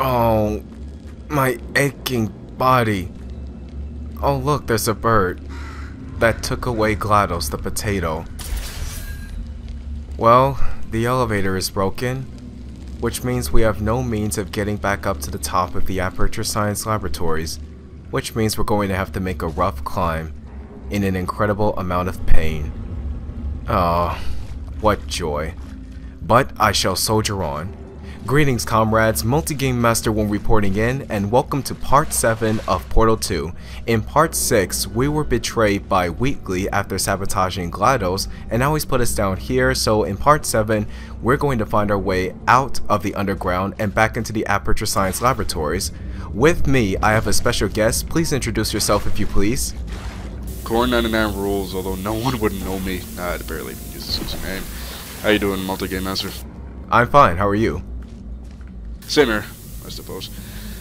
Oh, my aching body. Oh look, there's a bird that took away GLaDOS the potato. Well, the elevator is broken, which means we have no means of getting back up to the top of the Aperture Science Laboratories, which means we're going to have to make a rough climb in an incredible amount of pain. Oh, what joy. But I shall soldier on. Greetings comrades, Multi-Game Master 1 reporting in, and welcome to part 7 of Portal 2. In part 6, we were betrayed by Wheatley after sabotaging GLaDOS, and now he's put us down here, so in part 7, we're going to find our way out of the underground and back into the Aperture Science Laboratories. With me, I have a special guest. Please introduce yourself if you please. Core99 rules, although no one would know me. I barely even use this username. How you doing, Multi-Game Master? I'm fine, how are you? Same here, I suppose.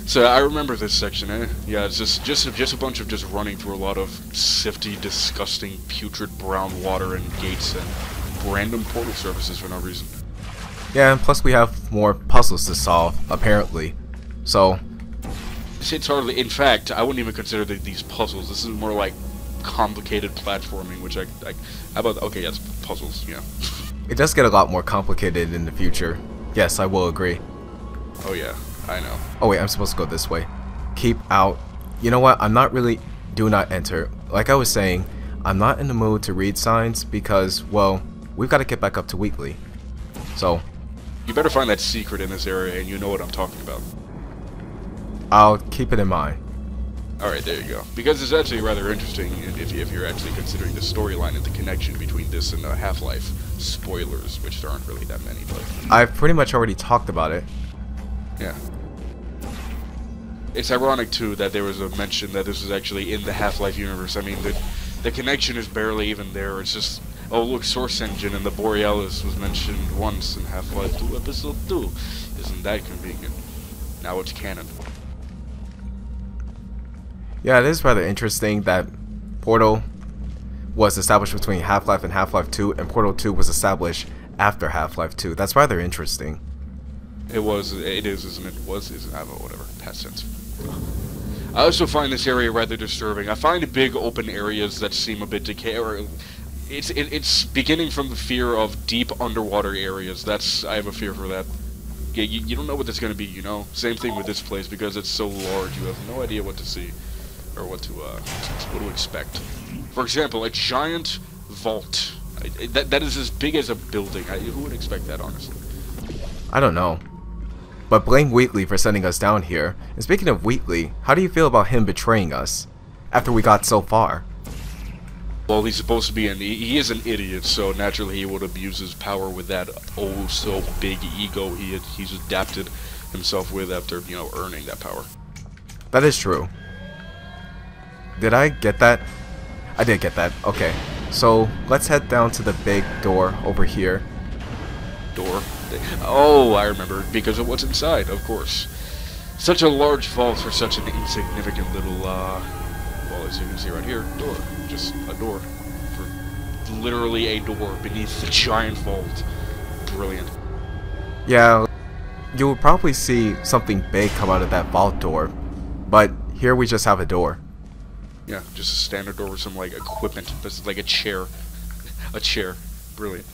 So I remember this section, eh? Yeah, it's just a bunch of just running through a lot of sifty, disgusting, putrid brown water and gates and random portal surfaces for no reason. Yeah, and plus we have more puzzles to solve, apparently. So... It's hardly... In fact, I wouldn't even consider these puzzles. This is more like complicated platforming, which how about... Okay, yes, puzzles, yeah. It does get a lot more complicated in the future. Yes, I will agree. Oh yeah, I know. Oh wait, I'm supposed to go this way. Keep out. You know what? I'm not really... Do not enter. Like I was saying, I'm not in the mood to read signs because, well, we've got to get back up to Wheatley. So... You better find that secret in this area, and you know what I'm talking about. I'll keep it in mind. Alright, there you go. Because it's actually rather interesting if you're actually considering the storyline and the connection between this and Half-Life. Spoilers, which there aren't really that many, but... I've pretty much already talked about it. Yeah. It's ironic, too, that there was a mention that this is actually in the Half-Life universe. I mean, the connection is barely even there. It's just, oh, look, Source Engine and the Borealis was mentioned once in Half-Life 2 Episode 2. Isn't that convenient? Now it's canon. Yeah, it is rather interesting that Portal was established between Half-Life and Half-Life 2, and Portal 2 was established after Half-Life 2. That's rather interesting. It is, isn't it? Isn't, I don't know, whatever, past tense. I also find this area rather disturbing. I find big open areas that seem a bit decay, or it's beginning from the fear of deep underwater areas. I have a fear for that. Yeah, you don't know what that's going to be, you know? Same thing with this place, because it's so large, you have no idea what to see, or what to expect. For example, a giant vault. That is as big as a building. Who would expect that, honestly? I don't know. But blame Wheatley for sending us down here. And speaking of Wheatley, how do you feel about him betraying us after we got so far? Well, he's supposed to be he is an idiot, so naturally he would abuse his power with that oh so big ego he's adapted himself with after, you know, earning that power. That is true. Did I get that? I did get that. Okay. So let's head down to the big door over here. Door? Oh, I remember, because of what's inside, of course. Such a large vault for such an insignificant little, well, as you can see right here, door. Just a door. For literally a door beneath the giant vault. Brilliant. Yeah, you will probably see something big come out of that vault door, but here we just have a door. Yeah, just a standard door with some, like, equipment. This is like a chair. A chair. Brilliant.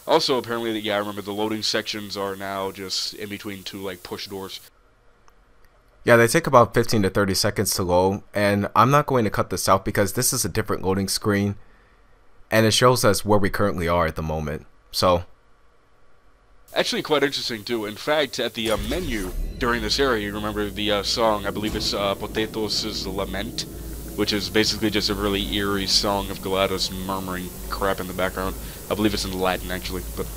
Also, apparently, yeah, I remember the loading sections are now just in between two, like, push doors. Yeah, they take about 15 to 30 seconds to load, and I'm not going to cut this out because this is a different loading screen, and it shows us where we currently are at the moment, so... Actually, quite interesting, too. In fact, at the menu during this area, you remember the song, I believe it's Potatoes' Lament, which is basically just a really eerie song of GLaDOS murmuring crap in the background. I believe it's in Latin, actually, but...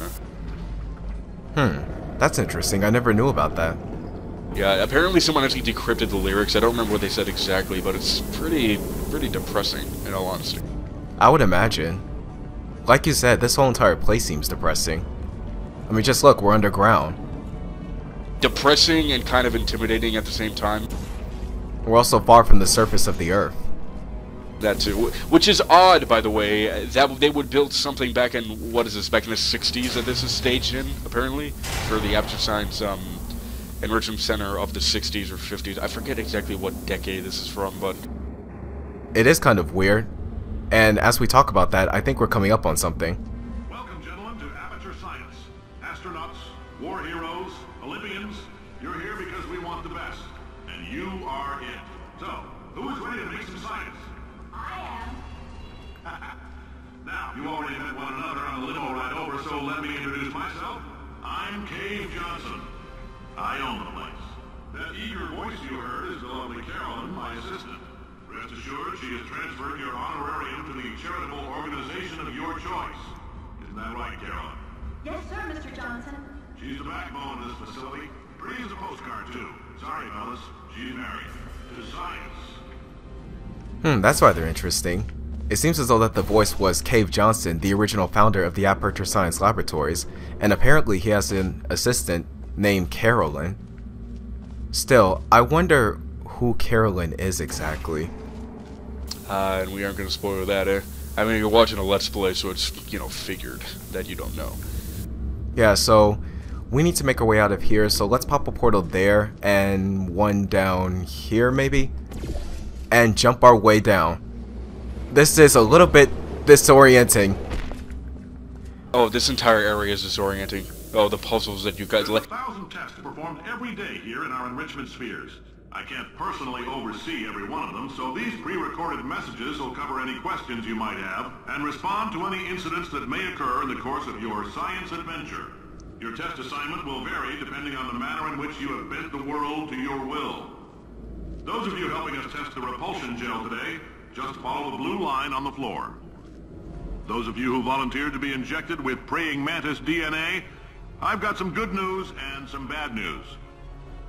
That's interesting. I never knew about that. Yeah, apparently someone actually decrypted the lyrics. I don't remember what they said exactly, but it's pretty depressing, in all honesty. I would imagine. Like you said, this whole entire place seems depressing. I mean, just look, we're underground. Depressing and kind of intimidating at the same time. We're also far from the surface of the Earth. That too, which is odd, by the way, that they would build something back in, what is this, back in the 60s that this is staged in, apparently, for the Aperture Science enrichment center of the 60s or 50s. I forget exactly what decade this is from, but it is kind of weird. And as we talk about that, I think we're coming up on something. Welcome, gentlemen, to Aperture Science. Astronauts, war heroes, Olympians, you're here because we want the best. And you are it. So, who is ready to make some science? I am. Now, you already met one another on the limo ride over, so let me introduce myself. I'm Cave Johnson. I own the place. That eager voice you heard is the lovely Carolyn, my assistant. Rest assured, she has transferred your honorarium to the charitable organization of your choice. Isn't that right, Carolyn? Yes, sir, Mr. Johnson. She's the backbone of this facility. Pretty as a postcard, too. Sorry, fellas. She's married. To science. That's rather interesting. It seems as though that the voice was Cave Johnson, the original founder of the Aperture Science Laboratories, and apparently he has an assistant named Carolyn. Still, I wonder who Carolyn is exactly. And we aren't going to spoil that, eh? I mean, you're watching a Let's Play, so it's, you know, figured that you don't know. Yeah, so we need to make our way out of here, so let's pop a portal there, and one down here, maybe? And jump our way down. This is a little bit disorienting. Oh, this entire area is disorienting. Oh, the puzzles that you guys There's like. 1,000 tests performed every day here in our enrichment spheres. I can't personally oversee every one of them, so these pre-recorded messages will cover any questions you might have and respond to any incidents that may occur in the course of your science adventure. Your test assignment will vary depending on the manner in which you have bent the world to your will. Those of you helping us test the repulsion gel today, just follow the blue line on the floor. Those of you who volunteered to be injected with praying mantis DNA, I've got some good news and some bad news.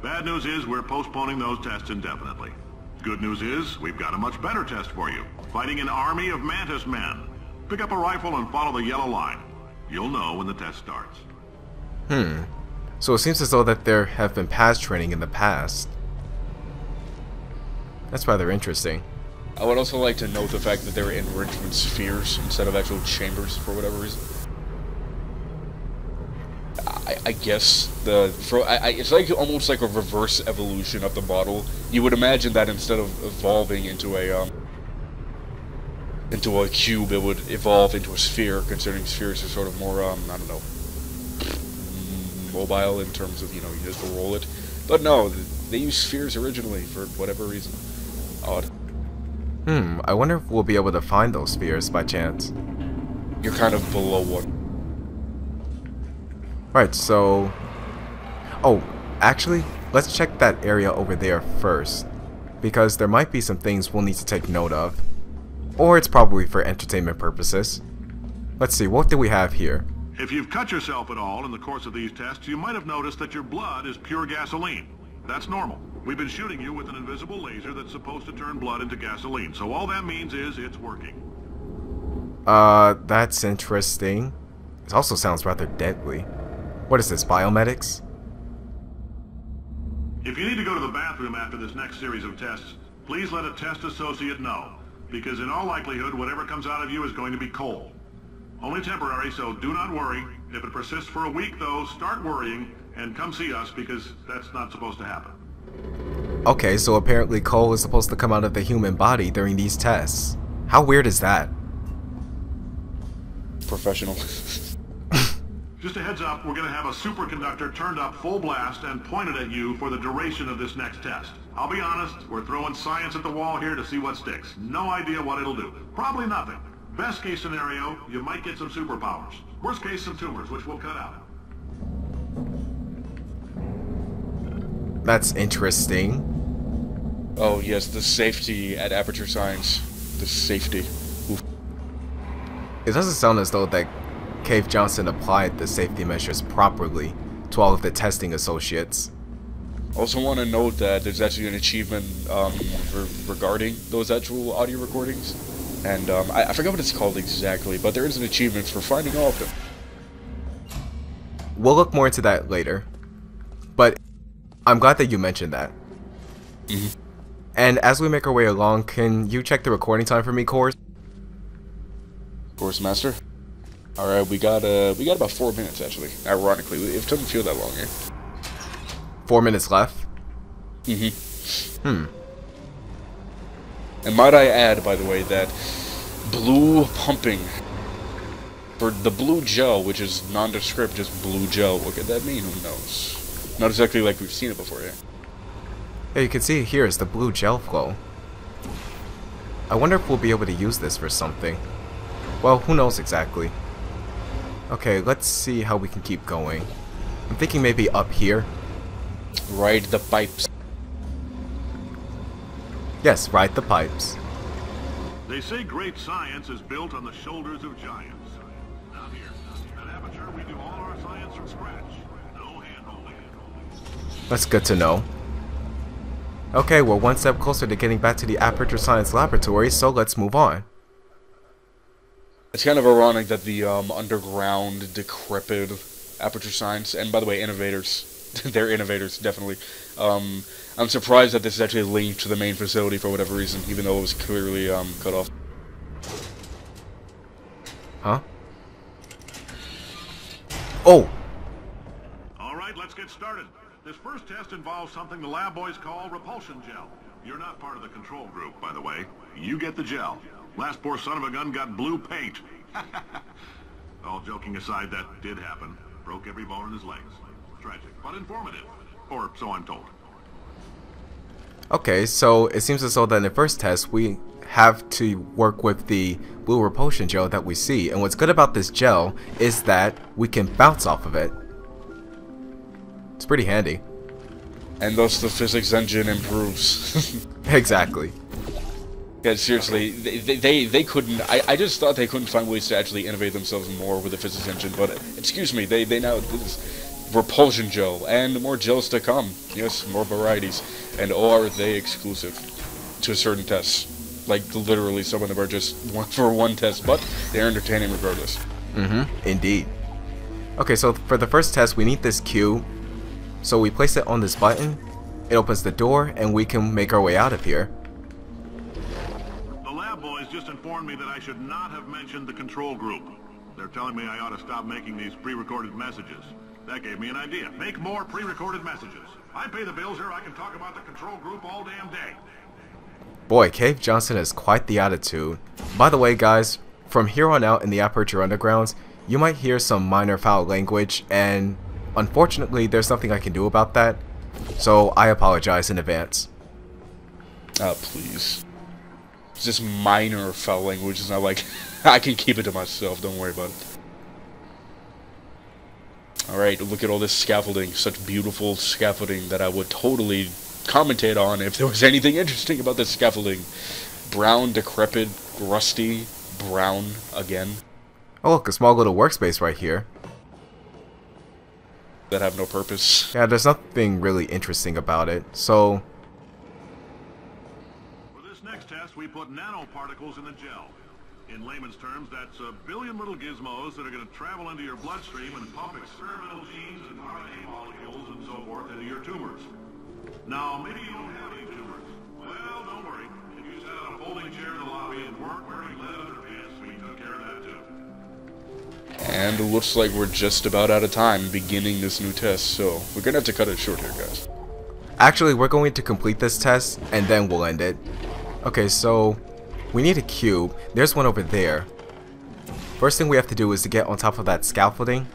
Bad news is we're postponing those tests indefinitely. Good news is we've got a much better test for you. Fighting an army of mantis men. Pick up a rifle and follow the yellow line. You'll know when the test starts. So it seems as though that there have been past training in the past. That's rather interesting. I would also like to note the fact that they're enrichment spheres instead of actual chambers for whatever reason. I guess it's like almost like a reverse evolution of the model. You would imagine that instead of evolving into a cube, it would evolve into a sphere, considering spheres are sort of more I don't know, mobile in terms of, you know, you just roll it. But no, they used spheres originally for whatever reason. Odd. I wonder if we'll be able to find those spheres by chance. You're kind of below one. Right, so... Oh, actually, let's check that area over there first. Because there might be some things we'll need to take note of. Or it's probably for entertainment purposes. Let's see, what do we have here? If you've cut yourself at all in the course of these tests, you might have noticed that your blood is pure gasoline. That's normal. We've been shooting you with an invisible laser that's supposed to turn blood into gasoline, so all that means is it's working. That's interesting. It also sounds rather deadly. What is this, biomedics? If you need to go to the bathroom after this next series of tests, please let a test associate know, because in all likelihood, whatever comes out of you is going to be coal. Only temporary, so do not worry. If it persists for a week, though, start worrying and come see us, because that's not supposed to happen. Okay, so apparently coal is supposed to come out of the human body during these tests. How weird is that? Professional. Just a heads up, we're going to have a superconductor turned up full blast and pointed at you for the duration of this next test. I'll be honest, we're throwing science at the wall here to see what sticks. No idea what it'll do. Probably nothing. Best case scenario, you might get some superpowers. Worst case, some tumors, which we'll cut out. That's interesting. Oh yes, the safety at Aperture Science. The safety. Oof. It doesn't sound as though that Cave Johnson applied the safety measures properly to all of the testing associates. Also want to note that there's actually an achievement regarding those actual audio recordings. And I forget what it's called exactly, but there is an achievement for finding all of them. We'll look more into that later. But I'm glad that you mentioned that. And as we make our way along, can you check the recording time for me, Course? Course Master. Alright, we got about 4 minutes actually. Ironically, it doesn't feel that long, eh? 4 minutes left? And might I add, by the way, that blue pumping for the blue gel, which is nondescript, just blue gel. What could that mean? Who knows? Not exactly like we've seen it before, yeah. Yeah, you can see here is the blue gel flow. I wonder if we'll be able to use this for something. Well, who knows exactly. Okay, let's see how we can keep going. I'm thinking maybe up here. Ride the pipes. Yes, ride the pipes. They say great science is built on the shoulders of giants. Now here, at Aperture, we do all our science from scratch. No hand-holding. That's good to know. Okay, we're one step closer to getting back to the Aperture Science Laboratories, so let's move on. It's kind of ironic that the underground, decrepit Aperture Science, and by the way, innovators, they're innovators, definitely. I'm surprised that this is actually linked to the main facility for whatever reason, even though it was clearly cut off. Huh? Oh! Alright, let's get started. This first test involves something the lab boys call repulsion gel. You're not part of the control group, by the way. You get the gel. Last poor son of a gun got blue paint. All joking aside, that did happen. Broke every bone in his legs. Tragic, but informative. Or so I'm told. Okay, so it seems as though that in the first test we have to work with the blue repulsion gel that we see, and what's good about this gel is that we can bounce off of it. It's pretty handy. And thus the physics engine improves. Exactly. Yeah, seriously, they couldn't, I just thought they couldn't find ways to actually innovate themselves more with the physics engine, but excuse me, they now, this repulsion gel, and more gels to come. Yes, more varieties. And are they exclusive to certain tests? Like, literally, some of them are just for one test, but they're entertaining regardless. Indeed. Okay, so for the first test, we need this cube. So we place it on this button, it opens the door, and we can make our way out of here. The lab boys just informed me that I should not have mentioned the control group. They're telling me I ought to stop making these pre-recorded messages. That gave me an idea. Make more pre-recorded messages. I pay the bills here, I can talk about the control group all damn day. Boy, Cave Johnson has quite the attitude. By the way, guys, from here on out in the Aperture Undergrounds, you might hear some minor foul language, and unfortunately, there's nothing I can do about that, so I apologize in advance. Please. It's just minor foul language, it's not like, I can keep it to myself, don't worry about it. Alright, look at all this scaffolding, such beautiful scaffolding that I would totally commentate on if there was anything interesting about this scaffolding. Brown, decrepit, rusty, brown again. Oh look, a small little workspace right here. That have no purpose. Yeah, there's nothing really interesting about it, so... For this next test, we put nanoparticles in the gel. In layman's terms, that's a billion little gizmos that are going to travel into your bloodstream and pump experimental genes and RNA molecules and so forth into your tumors. Now, maybe you don't have any tumors. Well, don't worry. If you sat on a folding chair in the lobby and weren't wearing lead underpants, we took care of that too. And it looks like we're just about out of time beginning this new test, so we're going to have to cut it short here, guys. Actually, we're going to complete this test, and then we'll end it. Okay, so... we need a cube. There's one over there. First thing we have to do is to get on top of that scaffolding.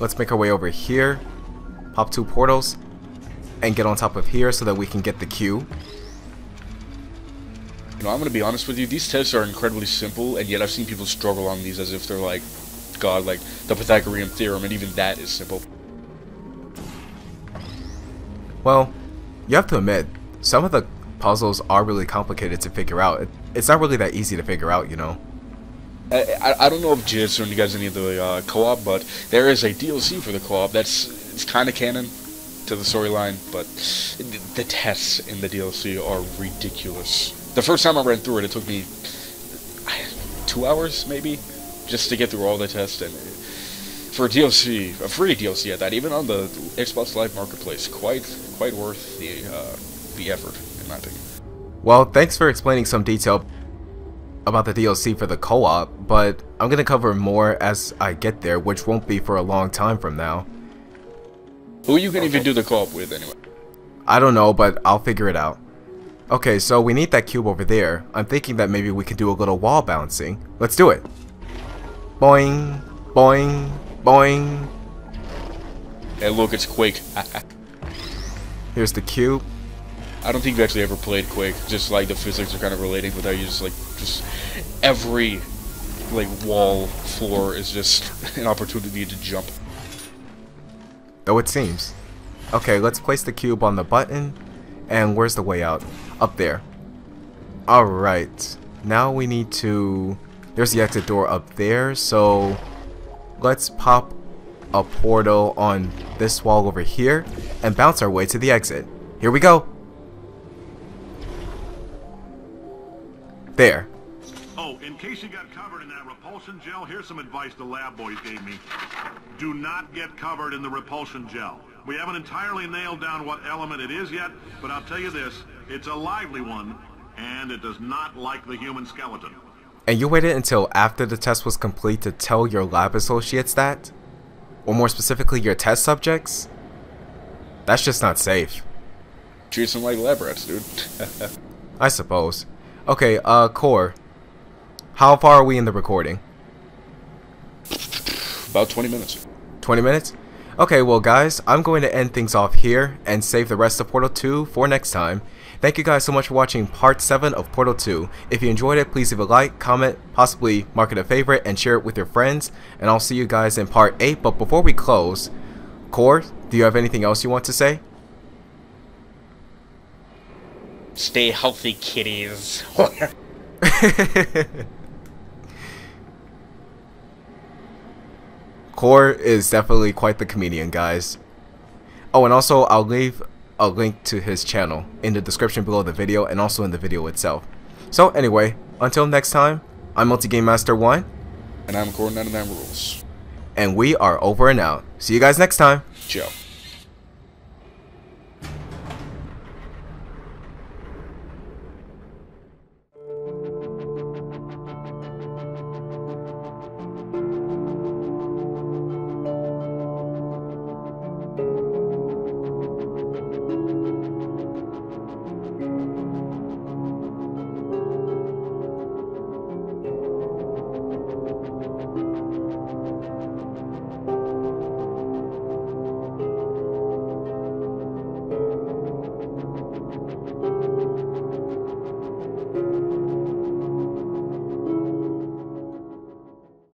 Let's make our way over here. Pop 2 portals. And get on top of here so that we can get the cube. You know, I'm going to be honest with you, these tests are incredibly simple, and yet I've seen people struggle on these as if they're like, God, like the Pythagorean theorem, and even that is simple. Well, you have to admit, some of the puzzles are really complicated to figure out. It's not really that easy to figure out, you know. I don't know if Jizz or you guys any of the co-op, but there is a DLC for the co-op it's kind of canon to the storyline, but the tests in the DLC are ridiculous. The first time I ran through it, it took me 2 hours maybe just to get through all the tests, and for a DLC, a free DLC at that, even on the Xbox Live Marketplace, quite worth the effort. In my opinion. Well, thanks for explaining some detail about the DLC for the co-op, but I'm going to cover more as I get there, which won't be for a long time from now. Who you can even do the co-op with anyway? I don't know, but I'll figure it out. Okay, so we need that cube over there. I'm thinking that maybe we can do a little wall bouncing. Let's do it. Boing, boing, boing. Hey, look, it's Quake. Here's the cube. I don't think you actually ever played Quake. Just like the physics are kind of relating with how you just every like wall floor is just an opportunity to jump. Though it seems. Okay, let's place the cube on the button. And where's the way out? Up there. Alright. Now we need to... There's the exit door up there, so... Let's pop a portal on this wall over here and bounce our way to the exit. Here we go! There. Oh, in case you got covered in that repulsion gel, here's some advice the lab boys gave me. Do not get covered in the repulsion gel. We haven't entirely nailed down what element it is yet, but I'll tell you this, it's a lively one, and it does not like the human skeleton. And you waited until after the test was complete to tell your lab associates that? Or more specifically, your test subjects? That's just not safe. Treat them like lab rats, dude. I suppose. Okay, Core. How far are we in the recording? About 20 minutes. 20 minutes? Okay, well guys, I'm going to end things off here and save the rest of Portal 2 for next time. Thank you guys so much for watching part 7 of Portal 2. If you enjoyed it, please leave a like, comment, possibly mark it a favorite, and share it with your friends. And I'll see you guys in part 8. But before we close, Core, do you have anything else you want to say? Stay healthy, kitties. Core is definitely quite the comedian, guys. Oh, and also I'll leave a link to his channel in the description below the video and also in the video itself. So anyway, until next time, I'm Multi-Game Master 1. And I'm Core 99 Rules. And we are over and out. See you guys next time. Ciao.